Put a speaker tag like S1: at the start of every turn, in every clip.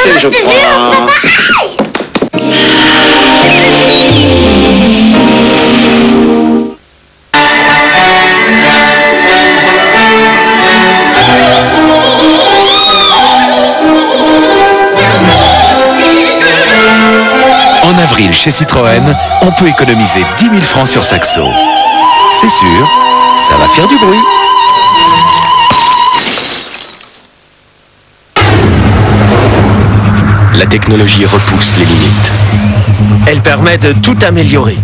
S1: cassé, je crois.
S2: En avril, chez Citroën, on peut économiser 10 000 francs sur Saxo. C'est sûr, ça va faire du bruit.
S3: La technologie repousse les limites.
S4: Elle permet de tout améliorer.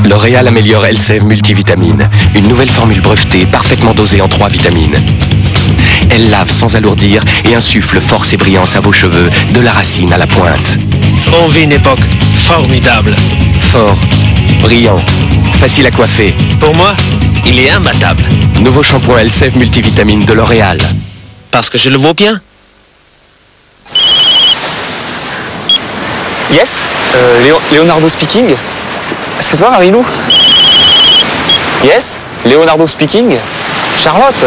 S3: L'Oréal améliore Elseve Multivitamine, une nouvelle formule brevetée parfaitement dosée en 3 vitamines. Elle lave sans alourdir et insuffle force et brillance à vos cheveux, de la racine à la pointe.
S4: On vit une époque formidable.
S3: Fort, brillant, facile à coiffer.
S4: Pour moi, il est imbattable.
S3: Nouveau shampoing Elseve Multivitamine de L'Oréal.
S4: Parce que je le vaux bien.
S5: Yes, Leonardo speaking. C'est toi, Marilou? Yes, Leonardo speaking. Charlotte?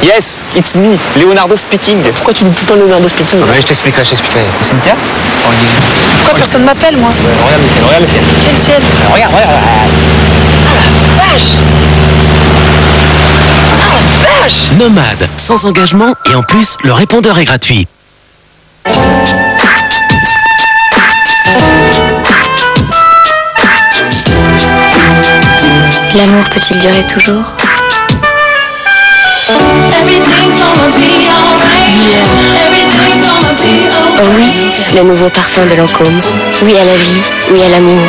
S5: Yes, it's me, Leonardo speaking. Pourquoi tu dis tout le temps Leonardo speaking? Ouais, je t'expliquerai. Cynthia?
S6: Pourquoi personne m'appelle, moi?
S5: Regarde le ciel.
S6: Quel ciel?
S5: Regarde.
S6: Ah la vache! Ah la vache!
S4: Nomade, sans engagement et en plus, le répondeur est gratuit.
S7: L'amour peut-il durer toujours? Oh oui, le nouveau parfum de Lancôme. Oui à la vie, oui à l'amour.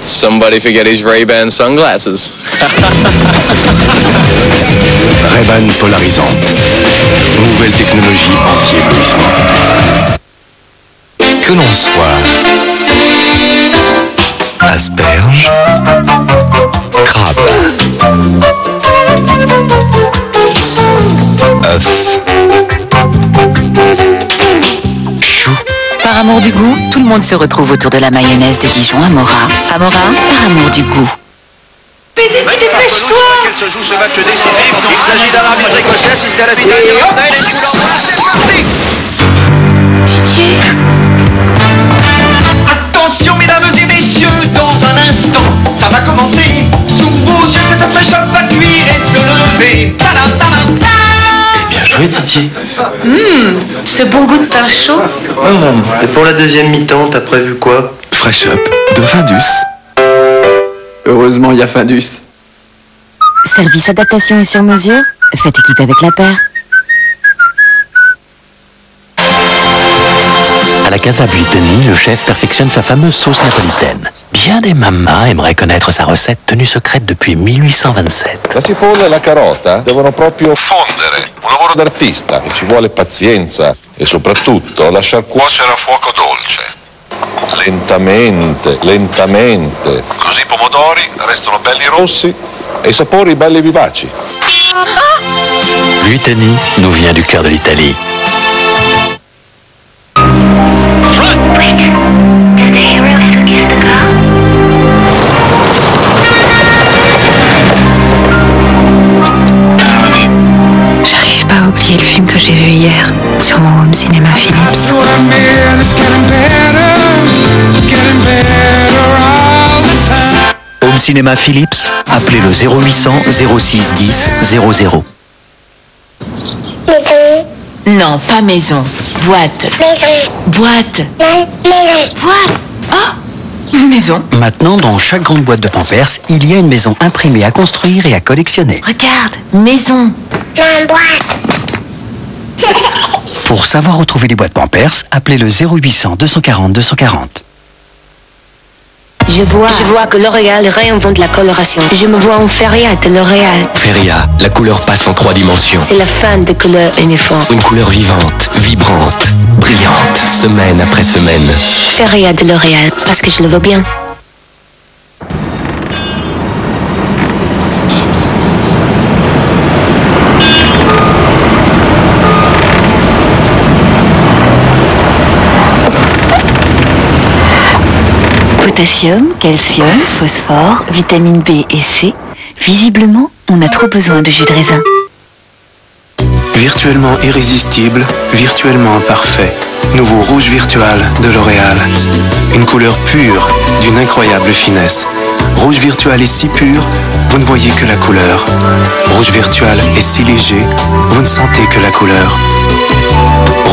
S8: Somebody forget his Ray-Ban sunglasses.
S2: Ray-Ban polarisante. Nouvelle technologie anti-éblouissement. Que l'on soit asperge, crabe, œuf, chou.
S9: Par amour du goût, tout le monde se retrouve autour de la mayonnaise de Dijon Amora. Amora, par amour du goût.
S6: Bénédicte, dépêche-toi!
S1: Se joue ce match décisif. Il s'agit d'un arbitre écossais, assisté à la vitesse.
S6: Didier!
S10: Attention mesdames et messieurs, dans un instant, ça va commencer. Sous vos yeux, cette fraîcheur va cuire et se lever. Tadam, tadam, tadam.
S4: Bien joué, Titi.
S6: Ce bon goût de pain chaud.
S4: Et pour la deuxième mi-temps, t'as prévu quoi?
S2: Fresh Up de Findus.
S11: Heureusement, il y a Findus.
S9: Service adaptation et sur mesure, faites équipe avec la paire.
S12: À la Casa Buitoni, le chef perfectionne sa fameuse sauce napolitaine. Bien des mamas aimeraient connaître sa recette tenue secrète depuis 1827.
S13: La cipolla e la carota devono proprio fondere, un lavoro d'artista che ci vuole pazienza e soprattutto lasciar cuocere a fuoco dolce. Lentamente, lentamente. Così i pomodori restano belli rossi e i sapori belli vivaci.
S12: Buitoni nous vient du cœur de l'Italie.
S9: J'arrive pas à oublier le film que j'ai vu hier sur mon home cinéma Philips.
S12: Home Cinéma Philips, appelez le 0800 06 10 00.
S9: Non, pas maison. Boîte.
S7: Maison.
S9: Boîte.
S7: Maison.
S9: Boîte. Oh, maison.
S12: Maintenant, dans chaque grande boîte de Pampers, il y a une maison imprimée à construire et à collectionner.
S9: Regarde, maison.
S7: Non, boîte.
S12: Pour savoir retrouver les boîtes Pampers, appelez le 0800 240 240.
S7: Je vois que L'Oréal réinvente la coloration. Je me vois en Feria de L'Oréal.
S3: Feria, la couleur passe en 3 dimensions.
S7: C'est la fin de couleurs uniformes.
S3: Une couleur vivante, vibrante, brillante, semaine après semaine.
S7: Feria de L'Oréal, parce que je le veux bien.
S9: potassium, calcium, phosphore, vitamine B et C. Visiblement, on a trop besoin de jus de raisin.
S11: Virtuellement irrésistible, virtuellement parfait. Nouveau rouge virtual de L'Oréal. Une couleur pure, d'une incroyable finesse. Rouge virtual est si pur, vous ne voyez que la couleur. Rouge virtual est si léger, vous ne sentez que la couleur.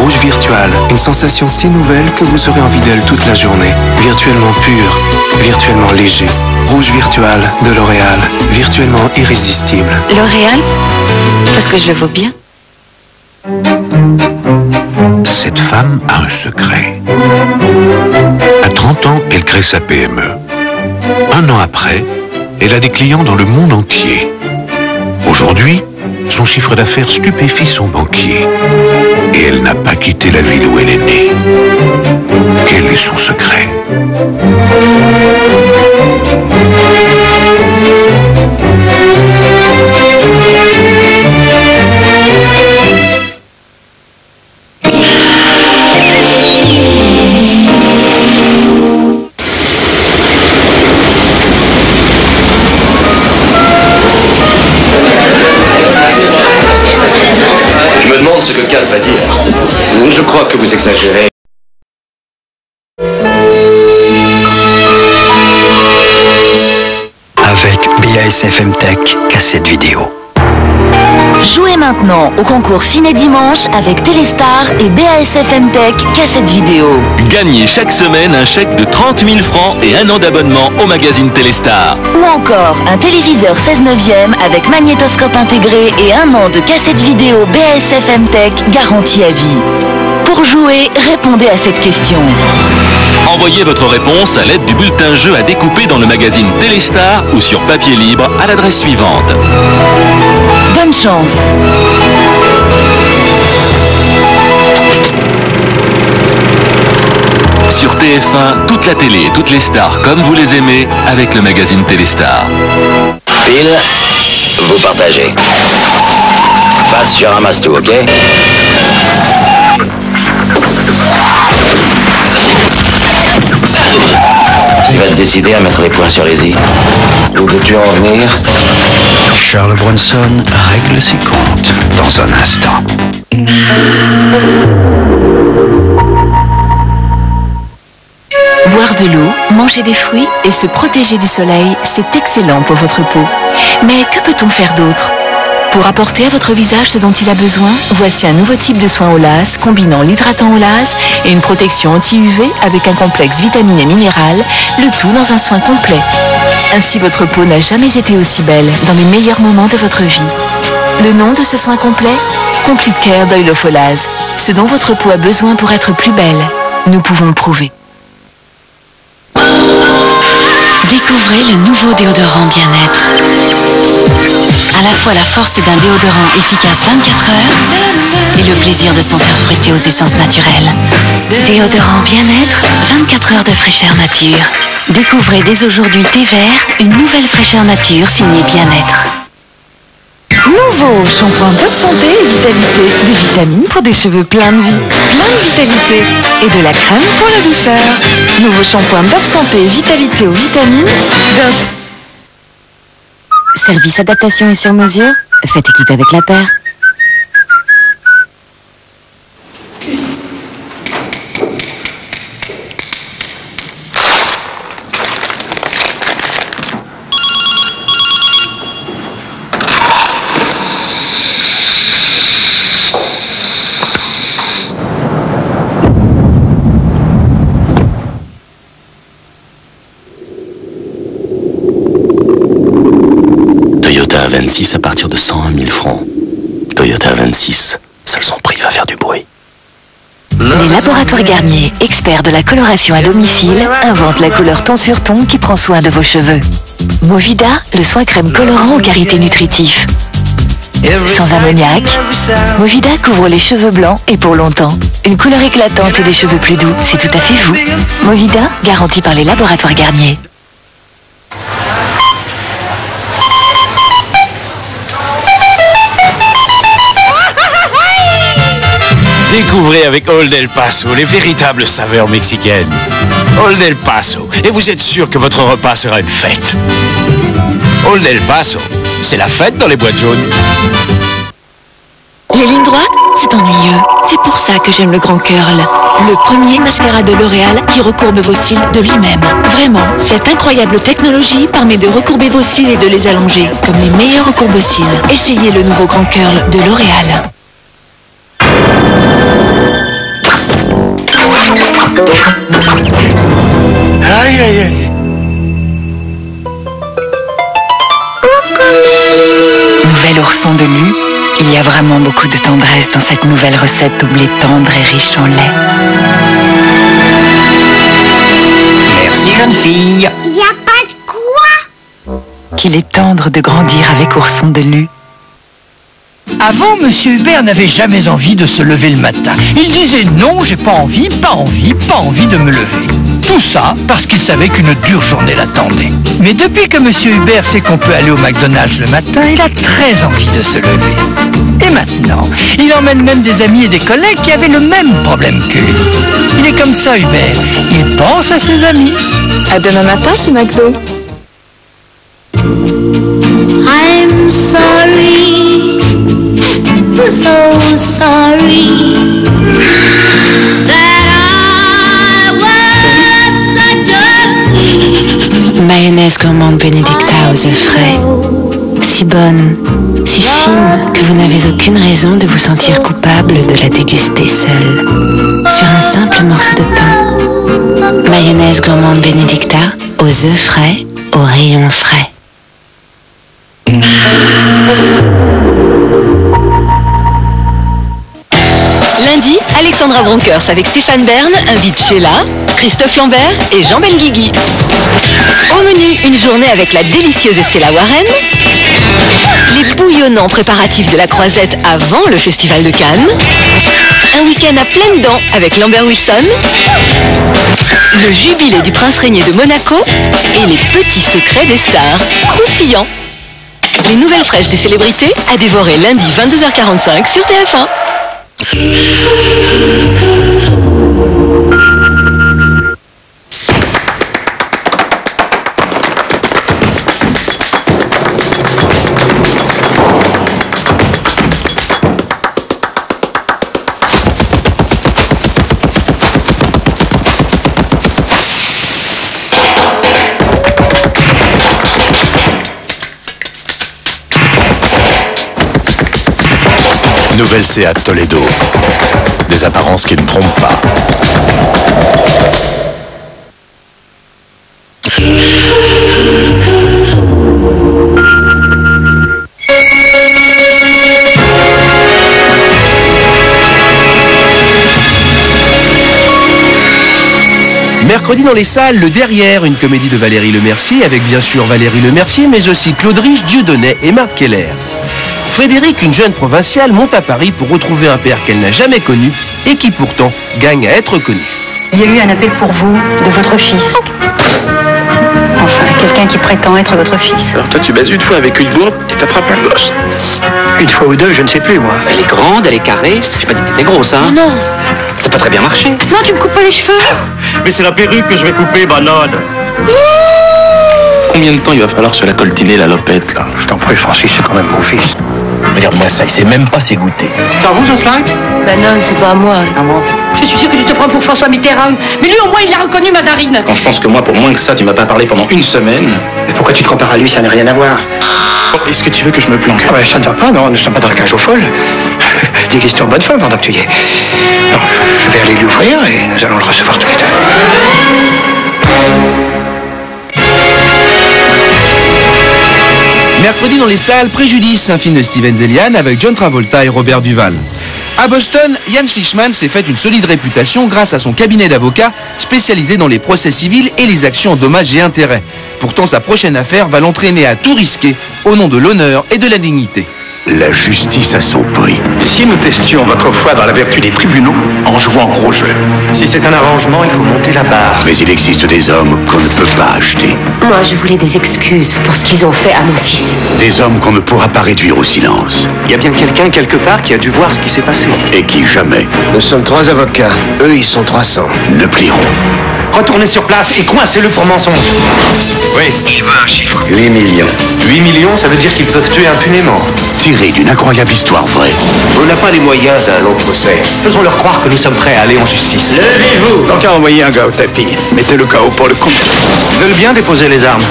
S11: Rouge virtual, une sensation si nouvelle que vous aurez envie d'elle toute la journée. Virtuellement pur, virtuellement léger. Rouge virtual de L'Oréal, virtuellement irrésistible.
S9: L'Oréal, parce que je le vaux bien.
S14: Cette femme a un secret. À 30 ans, elle crée sa PME. Un an après, elle a des clients dans le monde entier. Aujourd'hui, son chiffre d'affaires stupéfie son banquier. Et elle n'a pas quitté la ville où elle est née. Quel est son secret ?
S3: Je me demande ce que Cass va dire. Je crois que vous exagérez.
S12: Avec BASF MTech, cassette vidéo.
S9: Jouez maintenant au concours Ciné Dimanche avec Téléstar et BASF MTech cassette vidéo.
S15: Gagnez chaque semaine un chèque de 30 000 francs et un an d'abonnement au magazine Téléstar.
S9: Ou encore un téléviseur 16/9 avec magnétoscope intégré et un an de cassette vidéo BASF MTech garantie à vie. Pour jouer, répondez à cette question.
S15: Envoyez votre réponse à l'aide du bulletin jeu à découper dans le magazine Téléstar ou sur papier libre à l'adresse suivante.
S9: Bonne chance.
S15: Sur TF1, toute la télé et toutes les stars comme vous les aimez avec le magazine Téléstar.
S16: Pile, vous partagez. Passe sur ramasse tout, ok? Tu vas te décider à mettre les points sur les i. Où veux-tu en venir?
S12: Charles Bronson règle ses comptes dans un instant.
S9: Boire de l'eau, manger des fruits et se protéger du soleil, c'est excellent pour votre peau. Mais que peut-on faire d'autre? Pour apporter à votre visage ce dont il a besoin, voici un nouveau type de soin Olaz combinant l'hydratant Olaz et une protection anti-UV avec un complexe vitamine et minéral, le tout dans un soin complet. Ainsi votre peau n'a jamais été aussi belle dans les meilleurs moments de votre vie. Le nom de ce soin complet? Complete Care d'Oil of Olaz. Ce dont votre peau a besoin pour être plus belle. Nous pouvons le prouver.
S17: Découvrez le nouveau déodorant bien-être. À la fois la force d'un déodorant efficace 24 heures et le plaisir de sentir frotter aux essences naturelles.
S9: Déodorant bien-être, 24 heures de fraîcheur nature. Découvrez dès aujourd'hui thé vert, une nouvelle fraîcheur nature signée bien-être.
S18: Nouveau shampoing Top Santé et Vitalité. Des vitamines pour des cheveux pleins de vie, plein de vitalité. Et de la crème pour la douceur. Nouveau shampoing Top Santé et Vitalité aux vitamines. Dop.
S17: Service adaptation et sur mesure. Faites équipe avec la paire.
S12: Toyota 26 à partir de 101 000 francs. Toyota 26, seul son prix va faire du bruit.
S9: Les laboratoires Garnier, experts de la coloration à domicile, inventent la couleur ton sur ton qui prend soin de vos cheveux. Movida, le soin crème colorant aux qualités nutritives. Sans ammoniac, Movida couvre les cheveux blancs et pour longtemps. Une couleur éclatante et des cheveux plus doux, c'est tout à fait vous. Movida, garanti par les laboratoires Garnier.
S2: Découvrez avec Old El Paso les véritables saveurs mexicaines. Old El Paso, et vous êtes sûr que votre repas sera une fête. Old El Paso, c'est la fête dans les boîtes jaunes.
S9: Les lignes droites, c'est ennuyeux. C'est pour ça que j'aime le Grand Curl. Le premier mascara de L'Oréal qui recourbe vos cils de lui-même. Vraiment, cette incroyable technologie permet de recourber vos cils et de les allonger, comme les meilleurs recourbe-cils. Essayez le nouveau Grand Curl de L'Oréal.
S10: Aïe, aïe, aïe.
S17: Nouvel ourson de Lu, il y a vraiment beaucoup de tendresse dans cette nouvelle recette au blé tendre et riche en lait.
S10: Merci, jeune fille.
S7: Y a pas de quoi?
S17: Qu'il est tendre de grandir avec ourson de Lu.
S10: Avant, Monsieur Hubert n'avait jamais envie de se lever le matin. Il disait non, j'ai pas envie, pas envie, pas envie de me lever. Tout ça parce qu'il savait qu'une dure journée l'attendait. Mais depuis que Monsieur Hubert sait qu'on peut aller au McDonald's le matin, il a très envie de se lever. Et maintenant, il emmène même des amis et des collègues qui avaient le même problème que lui. Il est comme ça, Hubert. Il pense à ses amis.
S18: À demain matin chez McDo.
S7: I'm sorry, so sorry that I was such a...
S17: Mayonnaise gourmande Benedicta aux œufs frais. Si bonne, si fine que vous n'avez aucune raison de vous sentir coupable de la déguster seule. Sur un simple morceau de pain. Mayonnaise gourmande Benedicta aux œufs frais, aux rayons frais.
S9: Lundi, Alexandra Bronkers avec Stéphane Bern invite Sheila, Christophe Lambert et Jean Benguigui. Au menu, une journée avec la délicieuse Estella Warren, les bouillonnants préparatifs de la Croisette avant le Festival de Cannes, un week-end à pleines dents avec Lambert Wilson, le jubilé du prince régné de Monaco et les petits secrets des stars. Croustillant. Les nouvelles fraîches des célébrités à dévorer lundi 22h45 sur TF1.
S2: Nouvelle Seat Toledo. Des apparences qui ne trompent pas.
S19: Mercredi dans les salles, Le Derrière, une comédie de Valérie Lemercier avec bien sûr Valérie Lemercier, mais aussi Claude Rich, Dieudonné et Marc Keller. Frédéric, une jeune provinciale, monte à Paris pour retrouver un père qu'elle n'a jamais connu et qui pourtant gagne à être connu.
S20: Il y a eu un appel pour vous, de votre fils. Enfin, quelqu'un qui prétend être votre fils.
S3: Alors toi tu baises une fois avec une gourde et t'attrapes un gosse.
S10: Une fois ou deux, je ne sais plus, moi.
S5: Elle est grande, elle est carrée. J'ai pas dit que t'étais grosse, hein.
S20: Non.
S5: Ça peut très bien marcher.
S20: Non, tu me coupes pas les cheveux.
S10: Mais c'est la perruque que je vais couper, banane.
S3: Combien de temps il va falloir se la coltiner la lopette là?
S10: Je t'en prie, Francis, c'est quand même mon fils.
S3: Regarde-moi ça, il sait même pas s'égoutter.
S10: C'est à vous, ce slide?
S20: Ben non, c'est pas à moi.
S10: Ah bon?
S20: Je suis sûre que tu te prends pour François Mitterrand. Mais lui, au moins, il a reconnu Mazarine.
S3: Quand je pense que moi, pour moins que ça, tu m'as pas parlé pendant une semaine.
S10: Mais pourquoi tu te compares à lui? Ça n'a rien à voir.
S3: Est-ce que tu veux que je me planque?
S10: Ah ben, ça ne va pas, non, nous ne sommes pas dans la cage aux folles. Des questions en bonne foi pendant que tu y es. Non, je vais aller lui ouvrir et nous allons le recevoir tous les deux.
S19: Mercredi dans les salles, Préjudice, un film de Steven Zelian avec John Travolta et Robert Duval. À Boston, Ian Schlichman s'est fait une solide réputation grâce à son cabinet d'avocats spécialisé dans les procès civils et les actions en dommages et intérêts. Pourtant, sa prochaine affaire va l'entraîner à tout risquer au nom de l'honneur et de la dignité.
S14: La justice a son prix.
S21: Si nous testions votre foi dans la vertu des tribunaux en jouant gros jeu.
S1: Si c'est un arrangement, il faut monter la barre.
S14: Mais il existe des hommes qu'on ne peut pas acheter.
S7: Moi, je voulais des excuses pour ce qu'ils ont fait à mon fils.
S14: Des hommes qu'on ne pourra pas réduire au silence.
S1: Il y a bien quelqu'un quelque part qui a dû voir ce qui s'est passé.
S14: Et qui jamais
S1: Nous sommes 3 avocats. Eux, ils sont 300.
S14: ne plieront.
S1: Retournez sur place et coincez-le pour mensonge. Oui.
S21: Il veut un chiffre.
S1: 8 millions. 8 millions, ça veut dire qu'ils peuvent tuer impunément.
S14: Tiré d'une incroyable histoire vraie.
S1: On n'a pas les moyens d'un long procès. Faisons-leur croire que nous sommes prêts à aller en justice. Levez-vous!
S21: Donc à envoyer un gars au tapis. Mettez le KO pour le coup.
S1: Ils veulent bien déposer les armes.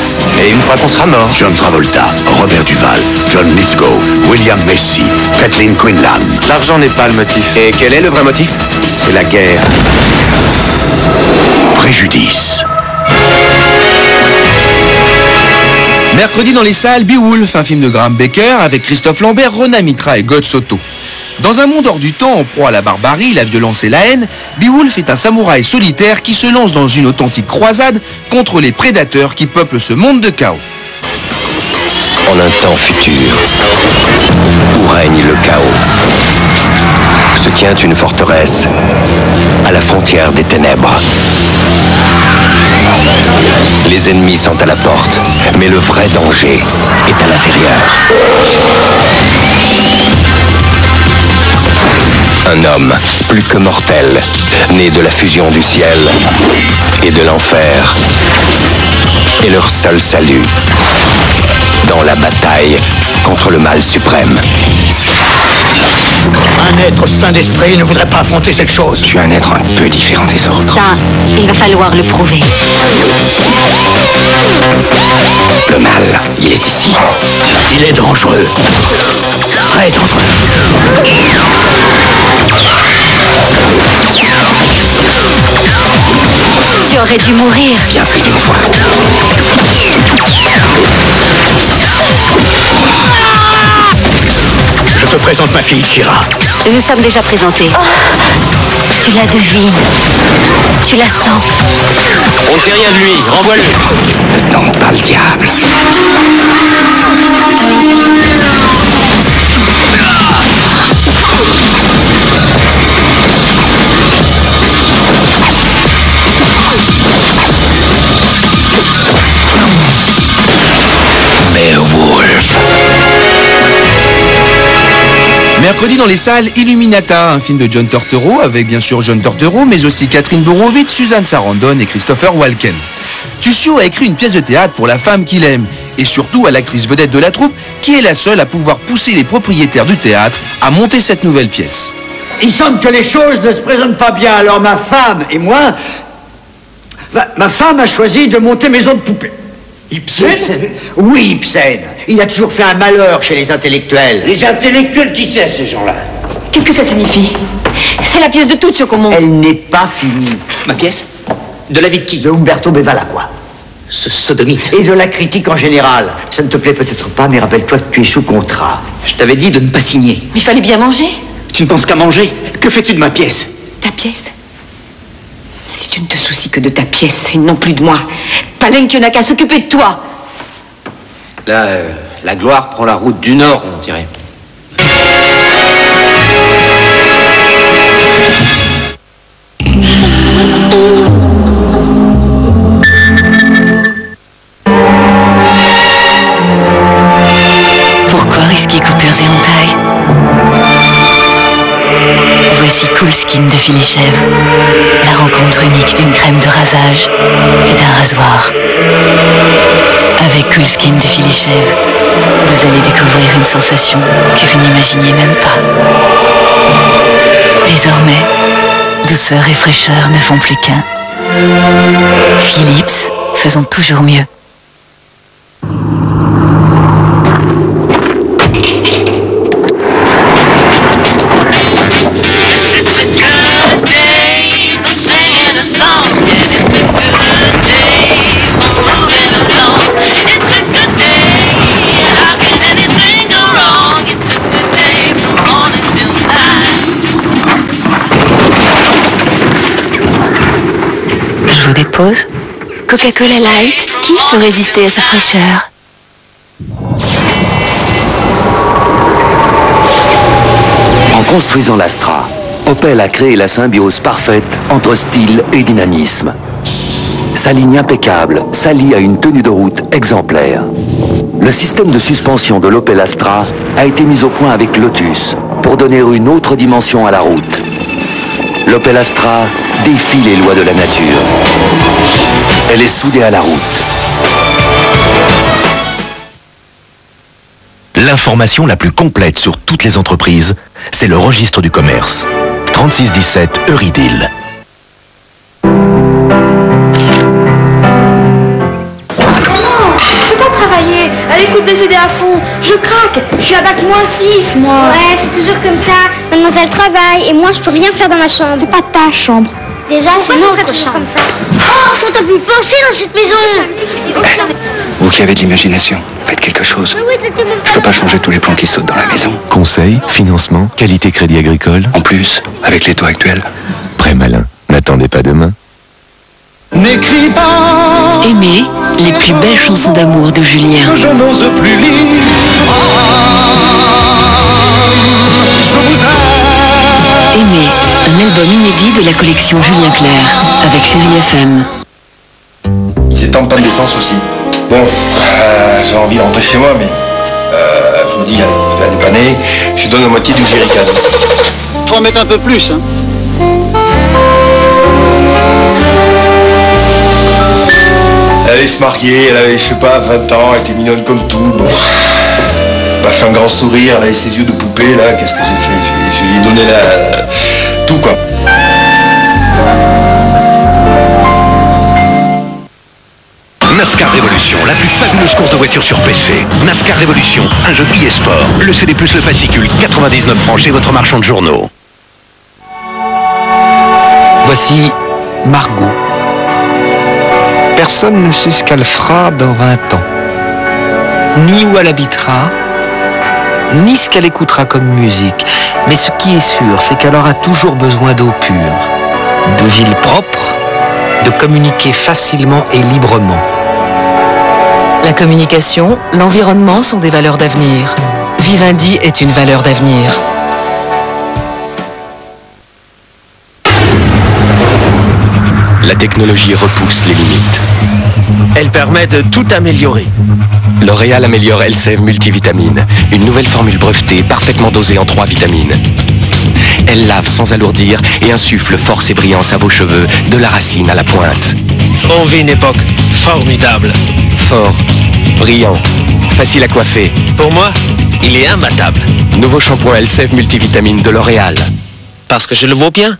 S1: Et une fois qu'on sera mort.
S14: John Travolta, Robert Duval, John Lithgow, William Macy, Kathleen Quinlan.
S1: L'argent n'est pas le motif. Et quel est le vrai motif? C'est la guerre.
S14: Préjudice.
S19: Mercredi dans les salles, Beowulf, un film de Graham Baker avec Christophe Lambert, Rona Mitra et God Soto. Dans un monde hors du temps, en proie à la barbarie, la violence et la haine, Beowulf est un samouraï solitaire qui se lance dans une authentique croisade contre les prédateurs qui peuplent ce monde de chaos.
S3: En un temps futur, où règne le chaos, se tient une forteresse à la frontière des ténèbres. Les ennemis sont à la porte, mais le vrai danger est à l'intérieur. Un homme, plus que mortel, né de la fusion du ciel et de l'enfer, est leur seul salut dans la bataille contre le mal suprême.
S21: Un être sain d'esprit ne voudrait pas affronter cette chose.
S3: Tu es un être un peu différent des autres.
S7: Ça, il va falloir le prouver.
S3: Le mal, il est ici.
S21: Il est dangereux. Très dangereux.
S7: Tu aurais dû mourir.
S3: Bien plus d'une fois.
S21: Je te présente ma fille, Kira.
S7: Nous sommes déjà présentés. Tu la devines. Tu la sens.
S2: On ne sait rien de lui, renvoie-le.
S3: Ne tente pas le diable. Beowulf.
S19: Mercredi dans les salles, Illuminata, un film de John Turturro avec bien sûr John Turturro, mais aussi Catherine Borowitz, Suzanne Sarandon et Christopher Walken. Tussio a écrit une pièce de théâtre pour la femme qu'il aime, et surtout à l'actrice vedette de la troupe, qui est la seule à pouvoir pousser les propriétaires du théâtre à monter cette nouvelle pièce.
S10: Il semble que les choses ne se présentent pas bien, alors ma femme et moi... Ma femme a choisi de monter maison de poupée. Ibsen? Oui, Ibsen. Il a toujours fait un malheur chez les intellectuels.
S12: Les intellectuels, qui c'est, ces gens-là?
S6: Qu'est-ce que ça signifie? C'est la pièce de Tuccio qu'on monte.
S10: Elle n'est pas finie.
S12: Ma pièce? De la vie de qui?
S10: De Umberto Bevilacqua.
S12: Ce sodomite.
S10: Et de la critique en général. Ça ne te plaît peut-être pas, mais rappelle-toi que tu es sous contrat.
S12: Je t'avais dit de ne pas signer.
S6: Il fallait bien manger.
S12: Tu ne penses qu'à manger? Que fais-tu de ma pièce?
S6: Ta pièce? Si tu ne te soucies que de ta pièce et non plus de moi, Palenque n'a qu'à s'occuper de toi.
S12: Là, la gloire prend la route du nord, on dirait.
S17: Pourquoi risquer coupures et entailles? Voici Coolskin de Philichev, la rencontre unique d'une crème de rasage et d'un rasoir. Avec Coolskin de Philichev, vous allez découvrir une sensation que vous n'imaginiez même pas. Désormais, douceur et fraîcheur ne font plus qu'un. Philips, faisons toujours mieux. Je vous dépose. Coca-Cola Light, qui peut résister à sa fraîcheur?
S8: construisant l'Astra, Opel a créé la symbiose parfaite entre style et dynamisme. Sa ligne impeccable s'allie à une tenue de route exemplaire. Le système de suspension de l'Opel Astra a été mis au point avec Lotus pour donner une autre dimension à la route. L'Opel Astra défie les lois de la nature. Elle est soudée à la route.
S22: L'information la plus complète sur toutes les entreprises, c'est le registre du commerce. 3617 Euridil.
S23: À l'écoute des CD à fond, je craque. Je suis à bac -6, moi.
S24: Ouais, c'est toujours comme ça. Mademoiselle travaille et moi je peux rien faire dans ma chambre.
S23: C'est pas ta chambre.
S24: Déjà, c'est notre chambre comme ça. Oh, ça t'a pu penser dans cette maison.
S25: Vous qui avez de l'imagination, faites quelque chose. Je peux pas changer tous les plans qui sautent dans la maison.
S22: Conseil, financement, qualité crédit agricole.
S25: En plus, avec les taux actuels.
S22: Prêt malin, n'attendez pas demain.
S26: N'écris pas.
S17: Aimez les plus belles chansons d'amour de Julien.
S26: Je n'ose plus lire. Je vous aime.
S17: Aimez, un album inédit de la collection Julien Clerc avec Chérie FM.
S27: C'est temps de panne d'essence aussi. Bon, j'ai envie de rentrer chez moi, mais je me dis, allez, je vais la dépanner. Je donne la moitié du jerrycan.
S28: Faut en mettre un peu plus, hein.
S27: Elle allait se marier, elle avait, je sais pas, 20 ans, elle était mignonne comme tout. Bon. Elle m'a fait un grand sourire, elle avait ses yeux de poupée, là, qu'est-ce que j'ai fait? Je lui ai donné tout, quoi.
S22: NASCAR Révolution, la plus fabuleuse course de voitures sur PC. NASCAR Révolution, un jeu e-sport. Le CD plus le fascicule, 99 francs chez votre marchand de journaux.
S29: Voici Margot. Personne ne sait ce qu'elle fera dans 20 ans. Ni où elle habitera, ni ce qu'elle écoutera comme musique. Mais ce qui est sûr, c'est qu'elle aura toujours besoin d'eau pure, de villes propres, de communiquer facilement et librement.
S9: La communication, l'environnement sont des valeurs d'avenir. Vivendi est une valeur d'avenir.
S3: La technologie repousse les limites.
S19: Elle permet de tout améliorer.
S3: L'Oréal améliore Elseve Multivitamine, une nouvelle formule brevetée parfaitement dosée en 3 vitamines. Elle lave sans alourdir et insuffle force et brillance à vos cheveux, de la racine à la pointe.
S19: On vit une époque formidable.
S3: Fort, brillant, facile à coiffer.
S19: Pour moi, il est imbattable.
S3: Nouveau shampoing Elseve Multivitamine de L'Oréal.
S19: Parce que je le vaux bien.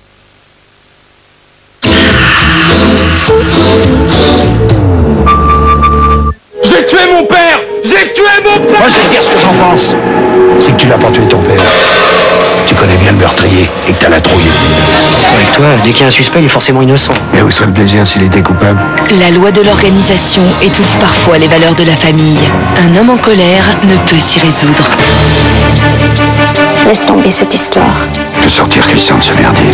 S26: J'ai tué mon père. J'ai tué mon père.
S21: Moi, je vais te dire ce que j'en pense. C'est que tu n'as pas tué ton père. Tu connais bien le meurtrier et que t'as la trouille.
S30: Avec toi, dès qu'il y a un suspect, il est forcément innocent.
S21: Mais où serait le plaisir s'il était coupable?
S9: La loi de l'organisation étouffe parfois les valeurs de la famille. Un homme en colère ne peut s'y résoudre.
S24: Laisse tomber cette histoire.
S21: Que sortir Christian de ce merdier.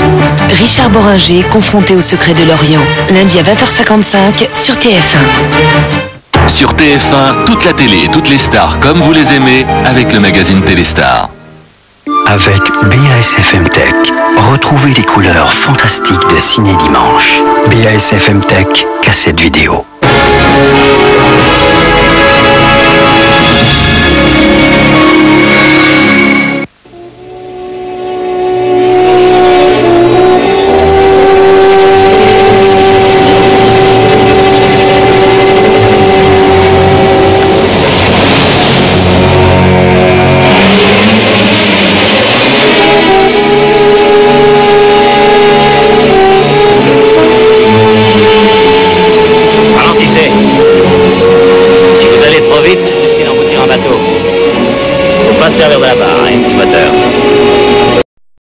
S9: Richard Boringer, confronté au secret de l'Orient. Lundi à 20h55 sur TF1.
S15: Sur TF1, toute la télé et toutes les stars comme vous les aimez avec le magazine Téléstar.
S12: Avec BASFM Tech, retrouvez les couleurs fantastiques de Ciné Dimanche. BASFM Tech, cassette vidéo.
S31: Servir de la barre et du moteur.